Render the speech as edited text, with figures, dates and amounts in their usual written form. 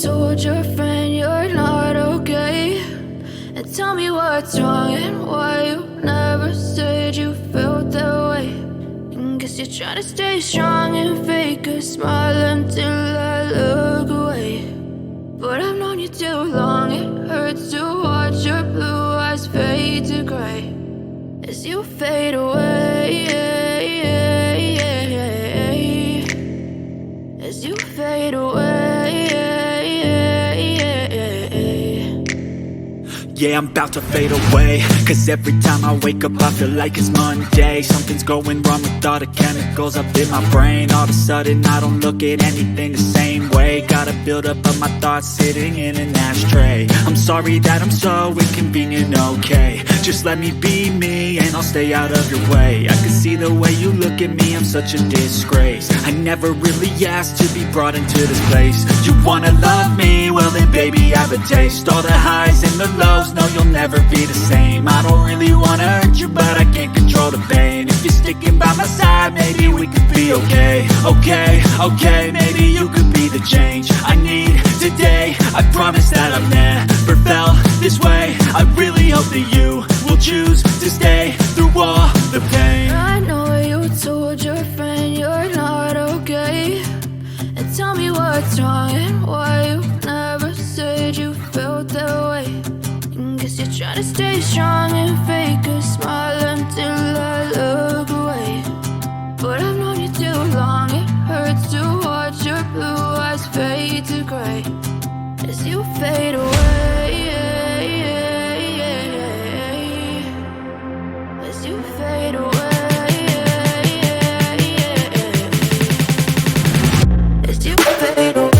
told your friend you're not okay? And tell me what's wrong and why you never said you felt that way. And guess you're trying to stay strong and fake a smile until I look away. But I've known you too long, it hurts to watch your blue eyes fade to gray as you fade away, as you fade away. Yeah, I'm about to fade away, cause every time I wake up I feel like it's Monday. Something's going wrong with all the chemicals up in my brain. All of a sudden I don't look at anything the same way. Got a buildup of my thoughts sitting in an ashtray. I'm sorry that I'm so inconvenient, okay? Just let me be me and I'll stay out of your way. I can see the way you look at me, I'm such a disgrace. I never really asked to be brought into this place. You wanna love me? Well then baby, have a taste. All the highs and the lows, no, you'll never be the same. I don't really wanna hurt you, but I can't control the pain. If you're sticking by my side, maybe we could be okay. Okay, maybe you could be the change I need today. I promise that I've never felt this way. I really hope that you will choose to stay through all the pain. I know you told your friend you're not okay. And tell me what's wrong and why you never said you felt that way. And guess you're trying to stay strong and fake a smile until I look away. But I've known you too long, it hurts to watch your blue eyes fade to gray as you fade away, as you fade away. As you fade away.